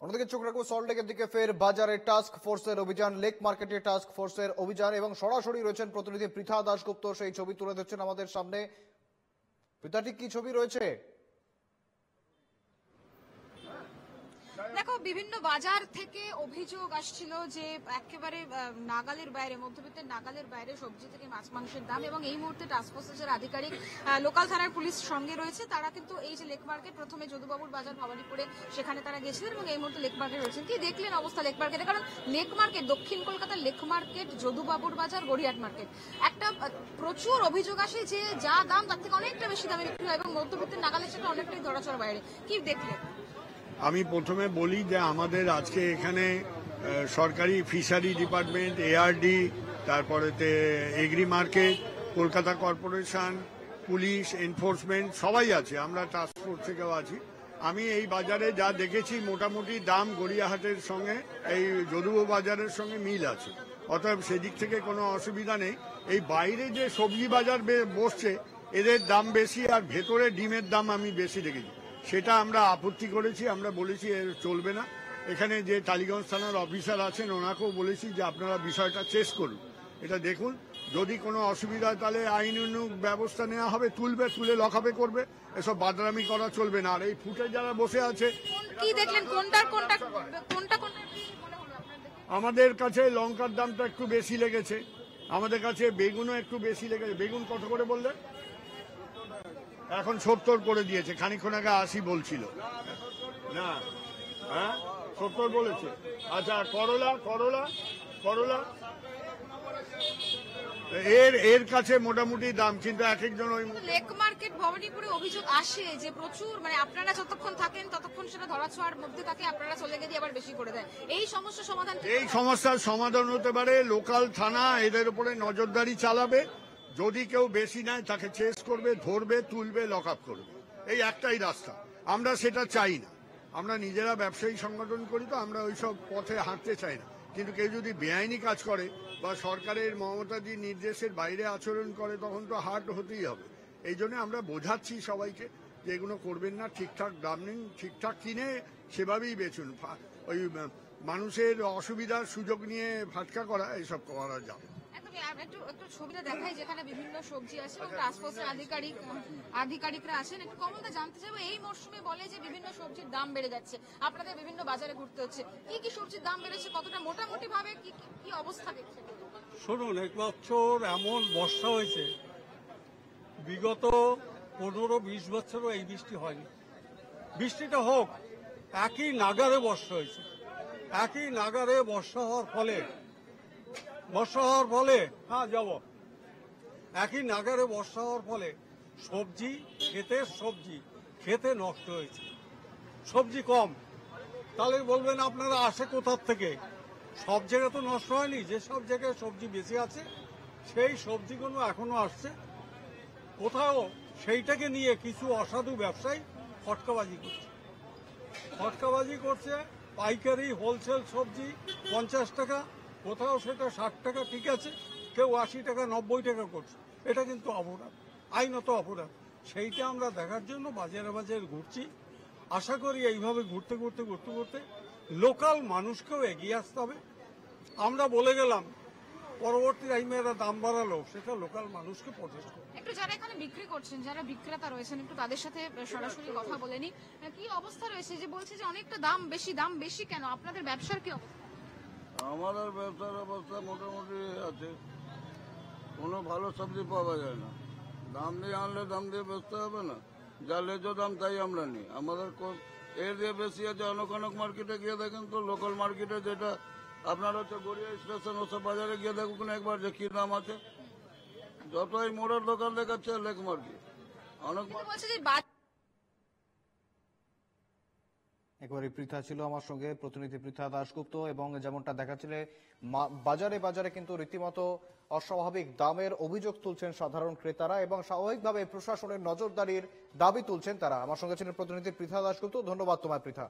অন্যদিকে চোখ রাখবো সল্টলেকের দিকে। ফের বাজারে টাস্ক ফোর্সের অভিযান, লেক মার্কেটে টাস্ক ফোর্সের অভিযান এবং সরাসরি রয়েছেন প্রতিনিধি পৃথা দাশগুপ্ত, সেই ছবি তুলে ধরছেন আমাদের সামনে। পৃথা, ঠিক কি ছবি রয়েছে? দেখো, বিভিন্ন বাজার থেকে অভিযোগ আসছিল যে একেবারে নাগালের বাইরে, মধ্যবিত্তের নাগালের বাইরে সবজি থেকে মাছ মাংসের দাম, এবং এই মুহূর্তে টাস্কফোর্সের আধিকারিক লোকাল থানার পুলিশ সঙ্গে রয়েছে। তারা কিন্তু এই যে লেক মার্কেট, প্রথমে যদুবাবুর বাজার ভবানীপুরে, সেখানে তারা গেছিলেন এবং এই মুহূর্তে লেক মার্কেট রয়েছেন। কি দেখলেন অবস্থা লেক মার্কেটে? কারণ লেক মার্কেট, দক্ষিণ কলকাতার লেক মার্কেট, যদুবাবুর বাজার, গড়িয়াহাট মার্কেট, একটা প্রচুর অভিযোগ আসে যে যা দাম তার থেকে অনেকটা বেশি দামে বিক্রি হয় এবং মধ্যবিত্তের নাগালের সাথে অনেকটাই ধরাচড় বাইরে। কি দেখলেন? আমি প্রথমে বলি যে আমাদের আজকে এখানে সরকারি ফিশারি ডিপার্টমেন্ট, এআরডি, তারপরেতে agri market, Kolkata corporation, police, enforcement সবাই আছে, আমরা টাস্ক ফোর্স থেকেও আছি। আমি এই বাজারে যা দেখেছি মোটামুটি দাম গড়িয়াহাটের সঙ্গে এই যদুবাবু বাজারের সঙ্গে মিল আছে, অতএব সেদিক থেকে কোনো অসুবিধা নেই। এই বাইরে যে সবজি বাজার বসছে এদের দাম বেশি, আর ভেতরে ডিমের দাম আমি বেশি দেখেছি, সেটা আমরা আপত্তি করেছি। আমরা বলেছি এর চলবে না। এখানে যে টালিগঞ্জ থানার অফিসার আছেন ওনাকেও বলেছি যে আপনারা বিষয়টা চেক করুন, এটা দেখুন, যদি কোনো অসুবিধা হয় তাহলে আইনানুগ ব্যবস্থা নেওয়া হবে, তুলে লকআপে করবে, এসব বাদরামি করা চলবে না। আর এই ফুটে যারা বসে আছে, কি দেখলেন? কোনটা আমাদের কাছে লঙ্কার দামটা একটু বেশি লেগেছে, আমাদের কাছে বেগুনও একটু বেশি লেগেছে। বেগুন কত করে বললে? এখন 70 করে দিয়েছে, খানিকক্ষণ আগে 80 বলছিল না। হ্যাঁ 70 বলেছে। আচ্ছা, করলা এর কাছে মোটামুটি দাম, কিন্তু এক একজন ওই লেক মার্কেট ভবানীপুরে অভিযোগ আসে যে প্রচুর, মানে আপনারা যতক্ষণ থাকেন ততক্ষণ সেটা ধরাছোঁয়ার মধ্যে থাকে, আপনারা চলে গিয়ে আবার বেশি করে দেয়। এই সমস্যার সমাধান হতে পারে লোকাল থানা এদের উপরে নজরদারি চালাবে, যদি কেউ বেশি নেয় তাকে চেস করবে, ধরবে, তুলবে, লকআপ করবে, এই একটাই রাস্তা। আমরা সেটা চাই না, আমরা নিজেরা ব্যবসায়ী সংগঠন করি, তো আমরা ওইসব পথে হাঁটতে চাই না। কিন্তু কেউ যদি বেআইনি কাজ করে বা সরকারের মমতাদির নির্দেশের বাইরে আচরণ করে তখন তো হাট হতেই হবে। এই জন্য আমরা বোঝাচ্ছি সবাইকে যে এগুলো করবেন না, ঠিকঠাক দাম নিন, ঠিকঠাক কিনে সেভাবেই বেচুন। ওই মানুষের অসুবিধার সুযোগ নিয়ে ফাটকা করা এসব করা যাবে। একটু ছবিটা দেখাই যেখানে বিভিন্ন সবজি আছে এবং টাস্কফোর্সের আধিকারিকরা আছেন। একটু কমলদা জানতে চাইবো, এই মরশুমে বলে যে বিভিন্ন সবজির দাম বেড়ে যাচ্ছে, আপনাদের বিভিন্ন বাজারে ঘুরতে হচ্ছে, কি কি সবজির দাম বেড়েছে, কতটা মোটামুটি ভাবে কি অবস্থা দেখছেন? শুনুন, এক বছর এমন বর্ষা হয়েছে, বিগত 15-20 বছরও এই বৃষ্টি হয়নি। বৃষ্টিটা হোক, একই নাগারে বর্ষা হয়েছে, একই নাগারে বর্ষা হওয়ার ফলে একই নাগারে বর্ষা হওয়ার ফলে সবজি খেতে নষ্ট হয়েছে। সবজি কম, তাহলে বলবেন আপনারা আসে কোথার থেকে? সব জায়গায় তো নষ্ট হয়নি, যে সব জায়গায় সবজি বেশি আছে সেই সবজিগুলো এখনো আসছে। কোথাও সেইটাকে নিয়ে কিছু অসাধু ব্যবসায়ী ফটকাবাজি করছে। পাইকারি হোলসেল সবজি 50 টাকা, কোথাও সেটা 60 টাকা, ঠিক আছে, কেউ 80 টাকা 90 টাকা করছে, এটা কিন্তু অপরাধ, আইনত অপরাধ। সেইটা আমরা দেখার জন্য বাজারে ঘুরছি। আশা করি এইভাবে ঘুরতে লোকাল মানুষকেও এগিয়ে আসতে হবে। আমরা বলে গেলাম, পরবর্তী টাইমে এরা দাম বাড়ালো, সেটা লোকাল মানুষকে প্রচেষ্টা করবে। একটু যারা এখানে বিক্রি করছেন, যারা বিক্রেতা রয়েছেন, একটু তাদের সাথে সরাসরি কথা বলেনি। কি অবস্থা রয়েছে? যে বলছে যে অনেকটা দাম বেশি কেন? আপনাদের ব্যবসার কি অবস্থা? আমাদের ব্যবসার অবস্থা মোটামুটি আছে, কোনো ভালো সবজি পাওয়া যায় না। দাম দিয়ে আনলে দাম দিয়ে বেচতে হবে না, যা লেজ দাম তাই আমরা নিই। আমাদের এর দিয়ে বেশি আছে। অনেক মার্কেটে গিয়ে দেখেন তো, লোকাল মার্কেটে যেটা আপনার হচ্ছে গড়িয়া স্টেশন, ওসব বাজারে গিয়ে দেখুন একবার যে কি দাম আছে। যতই মোড়ের দোকান দেখাচ্ছে লেক মার্কেট অনেক। একবারে পৃথা ছিল আমার সঙ্গে, প্রতিনিধি পৃথা দাশগুপ্ত। এবং যেমনটা দেখাচ্ছিলে, বাজারে কিন্তু রীতিমতো অস্বাভাবিক দামের অভিযোগ তুলছেন সাধারণ ক্রেতারা এবং স্বাভাবিকভাবে প্রশাসনের নজরদারির দাবি তুলছেন তারা। আমার সঙ্গে ছিলেন প্রতিনিধি পৃথা দাশগুপ্ত। ধন্যবাদ তোমায় পৃথা।